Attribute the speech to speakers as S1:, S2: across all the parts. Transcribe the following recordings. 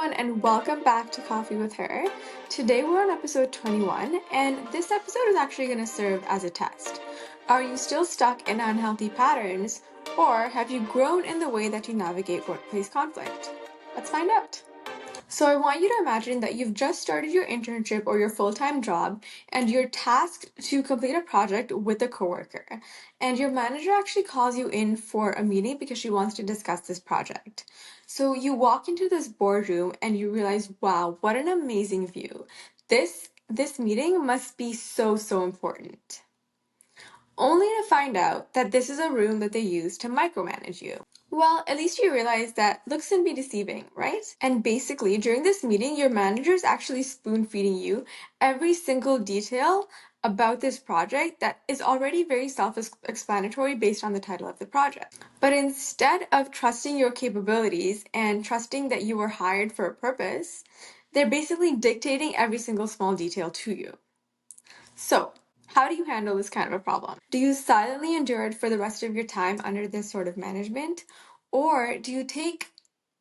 S1: everyone, and welcome back to Coffee with Her. Today we're on episode 21, and this episode is actually going to serve as a test. Are you still stuck in unhealthy patterns, or have you grown in the way that you navigate workplace conflict? Let's find out. So I want you to imagine that you've just started your internship or your full-time job and you're tasked to complete a project with a coworker. And your manager actually calls you in for a meeting because she wants to discuss this project. So you walk into this boardroom and you realize, wow, what an amazing view. This meeting must be so important. Only to find out that this is a room that they use to micromanage you. Well, at least you realize that looks can be deceiving, right? And basically, during this meeting, your manager is actually spoon feeding you every single detail about this project that is already very self-explanatory based on the title of the project. But instead of trusting your capabilities and trusting that you were hired for a purpose, they're basically dictating every single small detail to you. So, how do you handle this kind of a problem? Do you silently endure it for the rest of your time under this sort of management? Or do you take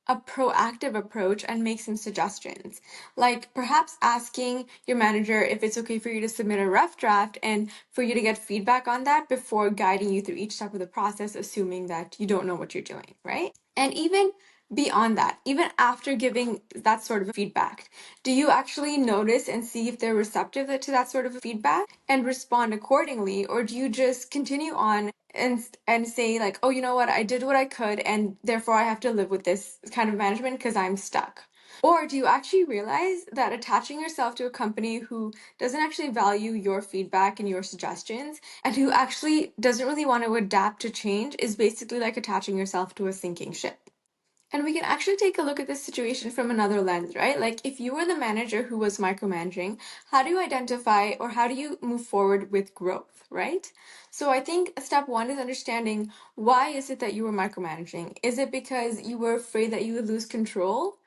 S1: a proactive approach and make some suggestions? Like perhaps asking your manager if it's okay for you to submit a rough draft and for you to get feedback on that before guiding you through each step of the process, assuming that you don't know what you're doing, right? And even beyond that, even after giving that sort of feedback, do you actually notice and see if they're receptive to that sort of feedback and respond accordingly? Or do you just continue on and say like, oh, you know what, I did what I could and therefore I have to live with this kind of management because I'm stuck? Or do you actually realize that attaching yourself to a company who doesn't actually value your feedback and your suggestions and who actually doesn't really want to adapt to change is basically like attaching yourself to a sinking ship? And we can actually take a look at this situation from another lens, right? Like if you were the manager who was micromanaging, how do you identify or how do you move forward with growth, right? So I think step one is understanding, why is it that you were micromanaging? Is it because you were afraid that you would lose control?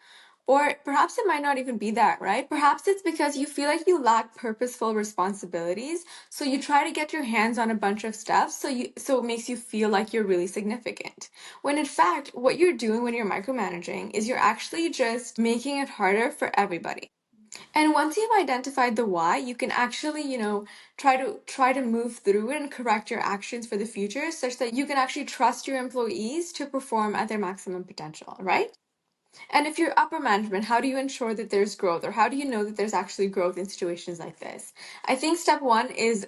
S1: Or perhaps it might not even be that, right? Perhaps it's because you feel like you lack purposeful responsibilities, so you try to get your hands on a bunch of stuff so it makes you feel like you're really significant. When in fact, what you're doing when you're micromanaging is you're actually just making it harder for everybody. And once you've identified the why, you can actually, try to move through it and correct your actions for the future such that you can actually trust your employees to perform at their maximum potential, right? And if you're upper management, how do you ensure that there's growth, or how do you know that there's actually growth in situations like this? I think step one is,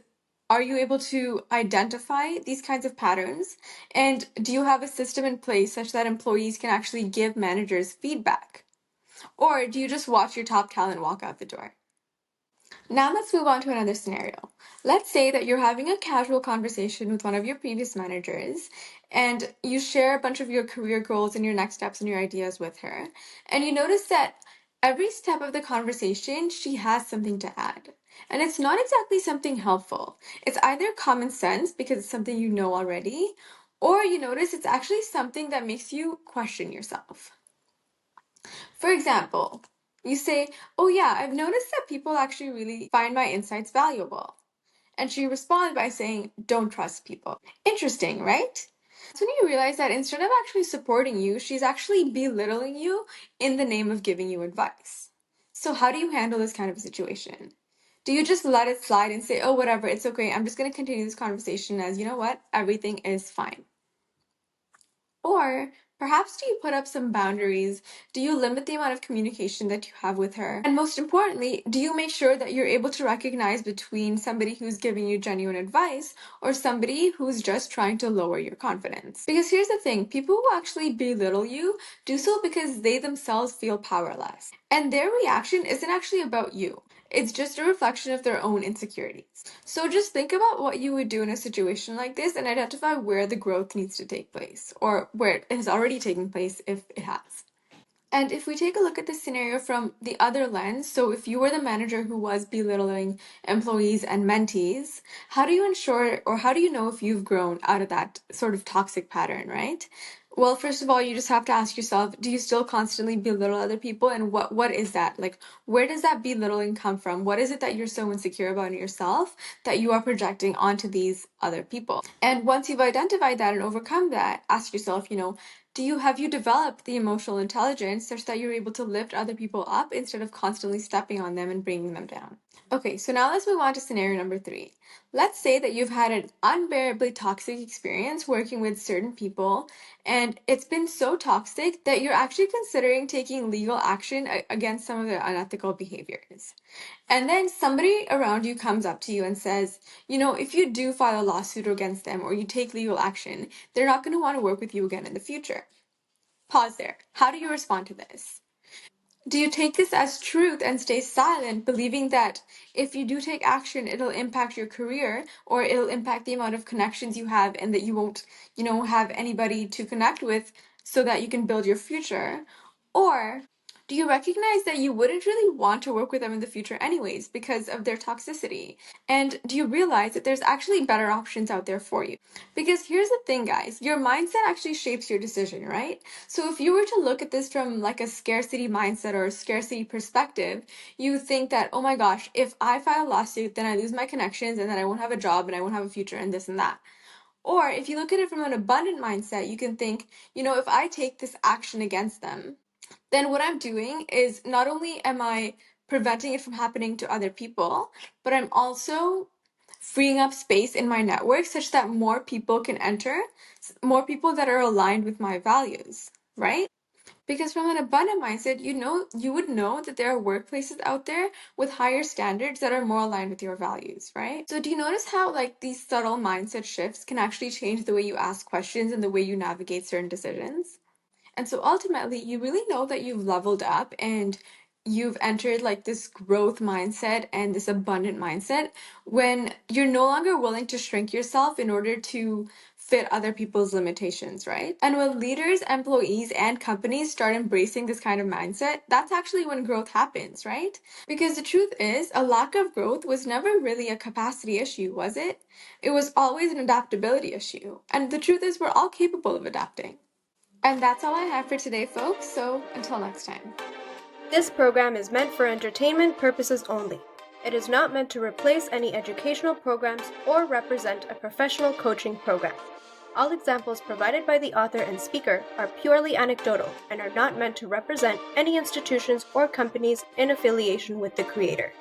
S1: are you able to identify these kinds of patterns? And do you have a system in place such that employees can actually give managers feedback? Or do you just watch your top talent walk out the door? Now let's move on to another scenario. Let's say that you're having a casual conversation with one of your previous managers and you share a bunch of your career goals and your next steps and your ideas with her. And you notice that every step of the conversation, she has something to add. And it's not exactly something helpful. It's either common sense because it's something you know already, or you notice it's actually something that makes you question yourself. For example, you say, oh yeah, I've noticed that people actually really find my insights valuable. And she responds by saying, don't trust people. Interesting, right? That's when you realize that instead of actually supporting you, she's actually belittling you in the name of giving you advice. So how do you handle this kind of a situation? Do you just let it slide and say, oh, whatever, it's okay, I'm just going to continue this conversation as, you know what, everything is fine? Or perhaps do you put up some boundaries? Do you limit the amount of communication that you have with her? And most importantly, do you make sure that you're able to recognize between somebody who's giving you genuine advice or somebody who's just trying to lower your confidence? Because here's the thing, people who actually belittle you do so because they themselves feel powerless. And their reaction isn't actually about you. It's just a reflection of their own insecurities. So just think about what you would do in a situation like this and identify where the growth needs to take place, or where it has already taken place if it has. And if we take a look at this scenario from the other lens, so if you were the manager who was belittling employees and mentees, how do you ensure, or how do you know if you've grown out of that sort of toxic pattern, right? Well, first of all, you just have to ask yourself, do you still constantly belittle other people? And what is that? Like, where does that belittling come from? What is it that you're so insecure about in yourself that you are projecting onto these other people? And once you've identified that and overcome that, ask yourself, Have you developed the emotional intelligence such that you're able to lift other people up instead of constantly stepping on them and bringing them down? Okay, so now let's move on to scenario number 3. Let's say that you've had an unbearably toxic experience working with certain people, and it's been so toxic that you're actually considering taking legal action against some of their unethical behaviors. And then somebody around you comes up to you and says, if you do file a lawsuit against them or you take legal action, they're not going to want to work with you again in the future. Pause there. How do you respond to this? Do you take this as truth and stay silent, believing that if you do take action, it'll impact your career or it'll impact the amount of connections you have and that you won't, have anybody to connect with so that you can build your future? Or do you recognize that you wouldn't really want to work with them in the future anyways because of their toxicity? And do you realize that there's actually better options out there for you? Because here's the thing, guys, your mindset actually shapes your decision, right? So if you were to look at this from like a scarcity mindset or a scarcity perspective, you think that, oh my gosh, if I file a lawsuit, then I lose my connections and then I won't have a job and I won't have a future and this and that. Or if you look at it from an abundant mindset, you can think, if I take this action against them, then what I'm doing is not only am I preventing it from happening to other people, but I'm also freeing up space in my network such that more people can enter, more people that are aligned with my values, right? Because from an abundant mindset, you would know that there are workplaces out there with higher standards that are more aligned with your values, right? So do you notice how like these subtle mindset shifts can actually change the way you ask questions and the way you navigate certain decisions? And so ultimately, you really know that you've leveled up and you've entered like this growth mindset and this abundant mindset when you're no longer willing to shrink yourself in order to fit other people's limitations, right? And when leaders, employees, and companies start embracing this kind of mindset, that's actually when growth happens, right? Because the truth is, a lack of growth was never really a capacity issue, was it? It was always an adaptability issue. And the truth is, we're all capable of adapting. And that's all I have for today, folks. So until next time.
S2: This program is meant for entertainment purposes only. It is not meant to replace any educational programs or represent a professional coaching program. All examples provided by the author and speaker are purely anecdotal and are not meant to represent any institutions or companies in affiliation with the creator.